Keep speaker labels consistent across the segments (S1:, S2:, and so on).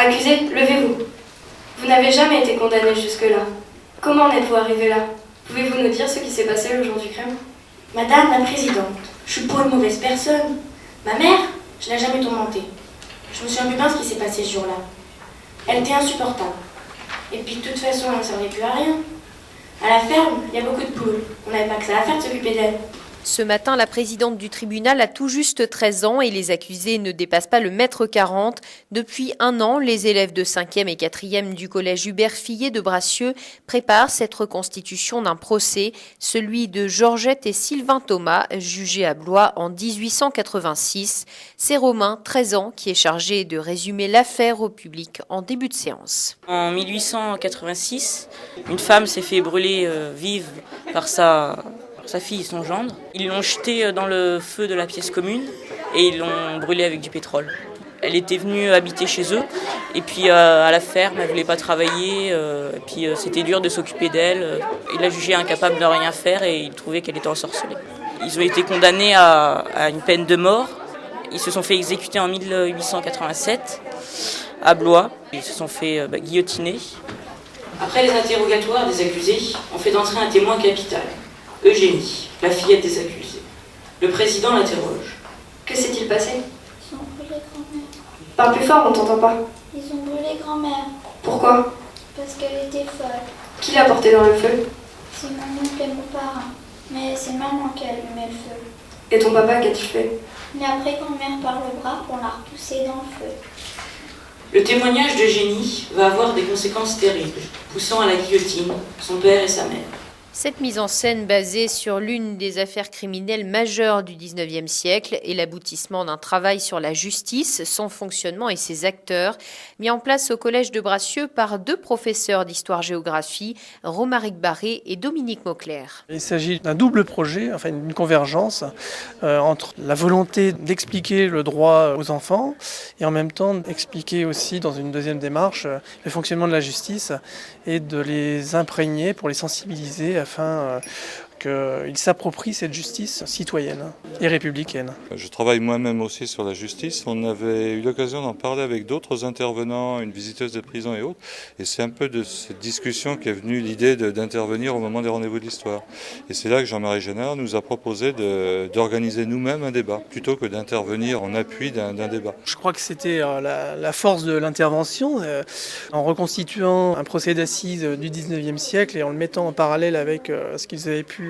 S1: Accusé, levez-vous. Vous n'avez jamais été condamné jusque-là. Comment en êtes-vous arrivé là? Pouvez-vous nous dire ce qui s'est passé le jour du crime?
S2: Madame la Présidente, je suis pas une mauvaise personne. Ma mère, je l'ai jamais tourmentée. Je me souviens plus bien ce qui s'est passé ce jour-là. Elle était insupportable. Et puis de toute façon, elle ne servait plus à rien. À la ferme, il y a beaucoup de poules. On n'avait pas que ça à faire de s'occuper d'elle.
S3: Ce matin, la présidente du tribunal a tout juste 13 ans et les accusés ne dépassent pas le mètre 40. Depuis un an, les élèves de 5e et 4e du collège Hubert Fillet de Bracieux préparent cette reconstitution d'un procès, celui de Georgette et Sylvain Thomas, jugés à Blois en 1886. C'est Romain, 13 ans, qui est chargé de résumer l'affaire au public en début de séance.
S4: En 1886, une femme s'est fait brûler vive par sa fille et son gendre. Ils l'ont jetée dans le feu de la pièce commune et ils l'ont brûlée avec du pétrole. Elle était venue habiter chez eux et puis à la ferme, elle ne voulait pas travailler. Et puis c'était dur de s'occuper d'elle. Il l'a jugée incapable de rien faire et il trouvait qu'elle était ensorcelée. Ils ont été condamnés à une peine de mort. Ils se sont fait exécuter en 1887 à Blois. Ils se sont fait guillotiner.
S5: Après les interrogatoires des accusés, on fait entrer un témoin capital. Eugénie, la fillette des accusés. Le président l'interroge.
S1: Que s'est-il passé?
S6: Ils ont brûlé grand-mère.
S1: Parle plus fort, on t'entend pas.
S6: Ils ont brûlé grand-mère.
S1: Pourquoi?
S6: Parce qu'elle était folle.
S1: Qui l'a portée dans le feu?
S6: C'est mon oncle et mon parrain. Mais c'est maman qui a allumé le feu.
S1: Et ton papa, qu'a-t-il fait?
S6: Mais après grand-mère par le bras, on l'a repoussée dans le feu.
S5: Le témoignage d'Eugénie va avoir des conséquences terribles, poussant à la guillotine son père et sa mère.
S3: Cette mise en scène basée sur l'une des affaires criminelles majeures du 19e siècle est l'aboutissement d'un travail sur la justice, son fonctionnement et ses acteurs, mis en place au collège de Bracieux par deux professeurs d'histoire-géographie, Romaric Barré et Dominique Mauclair.
S7: Il s'agit d'un double projet, enfin une convergence entre la volonté d'expliquer le droit aux enfants et en même temps d'expliquer aussi dans une deuxième démarche le fonctionnement de la justice et de les imprégner pour les sensibiliser afin qu'ils s'approprient cette justice citoyenne et républicaine.
S8: Je travaille moi-même aussi sur la justice. On avait eu l'occasion d'en parler avec d'autres intervenants, une visiteuse de prison et autres. Et c'est un peu de cette discussion qu'est venue l'idée d'intervenir au moment des rendez-vous de l'histoire. Et c'est là que Jean-Marie Génard nous a proposé d'organiser nous-mêmes un débat, plutôt que d'intervenir en appui d'un débat.
S7: Je crois que c'était la force de l'intervention, en reconstituant un procès d'assises du 19e siècle et en le mettant en parallèle avec ce qu'ils avaient pu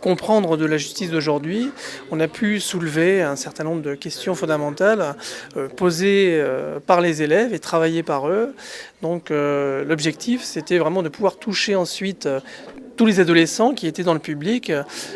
S7: comprendre de la justice d'aujourd'hui. On a pu soulever un certain nombre de questions fondamentales posées par les élèves et travaillées par eux. Donc l'objectif, c'était vraiment de pouvoir toucher ensuite tous les adolescents qui étaient dans le public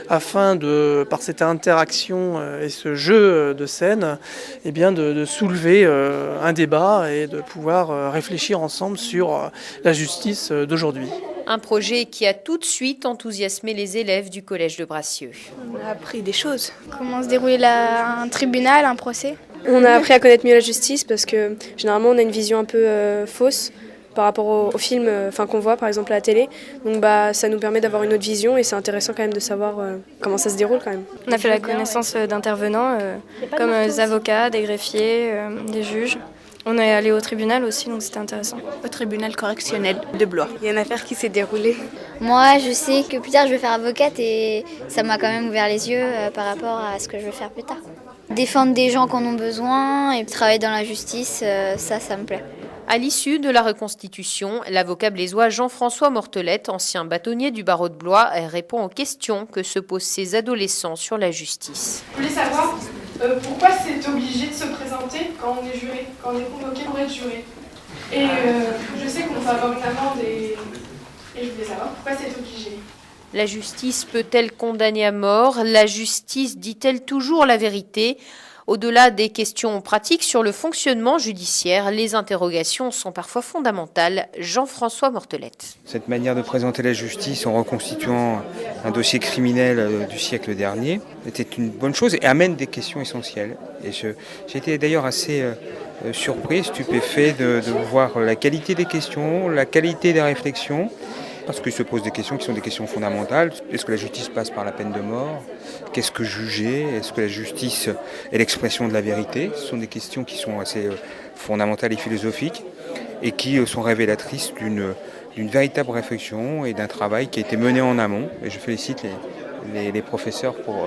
S7: afin de, par cette interaction et ce jeu de scène, eh bien de soulever un débat et de pouvoir réfléchir ensemble sur la justice d'aujourd'hui.
S3: Un projet qui a tout de suite enthousiasmé les élèves du collège de Bracieux.
S9: On a appris des choses.
S10: Comment se déroule un tribunal, un procès?
S9: On a appris à connaître mieux la justice parce que généralement on a une vision un peu fausse par rapport aux films qu'on voit par exemple à la télé. Donc ça nous permet d'avoir une autre vision et c'est intéressant quand même de savoir comment ça se déroule quand même.
S10: On a fait la connaissance d'intervenants comme des avocats, des greffiers, des juges. On est allé au tribunal aussi, donc c'était intéressant.
S11: Au tribunal correctionnel de Blois.
S9: Il y a une affaire qui s'est déroulée.
S12: Moi, je sais que plus tard, je vais faire avocate et ça m'a quand même ouvert les yeux par rapport à ce que je veux faire plus tard. Défendre des gens qui en ont besoin et travailler dans la justice, ça me plaît.
S3: À l'issue de la reconstitution, l'avocat blésois Jean-François Mortelette, ancien bâtonnier du barreau de Blois, répond aux questions que se posent ces adolescents sur la justice.
S13: Je voulais savoir pourquoi c'est obligé de se présenter quand on est juré, quand on est convoqué pour être juré. Et je sais qu'on peut avoir une amende et je voulais savoir pourquoi c'est obligé.
S3: La justice peut-elle condamner à mort? La justice dit-elle toujours la vérité? Au-delà des questions pratiques sur le fonctionnement judiciaire, les interrogations sont parfois fondamentales. Jean-François Mortelette.
S14: Cette manière de présenter la justice en reconstituant un dossier criminel du siècle dernier était une bonne chose et amène des questions essentielles. Et j'ai été d'ailleurs assez surpris, stupéfait de voir la qualité des questions, la qualité des réflexions. Parce qu'il se pose des questions qui sont des questions fondamentales. Est-ce que la justice passe par la peine de mort? Qu'est-ce que juger? Est-ce que la justice est l'expression de la vérité? Ce sont des questions qui sont assez fondamentales et philosophiques et qui sont révélatrices d'une véritable réflexion et d'un travail qui a été mené en amont. Et je félicite les professeurs pour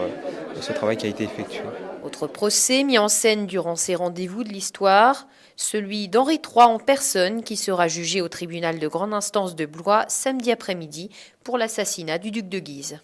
S14: ce travail qui a été effectué.
S3: Autre procès mis en scène durant ces rendez-vous de l'histoire, celui d'Henri III en personne qui sera jugé au tribunal de grande instance de Blois samedi après-midi pour l'assassinat du duc de Guise.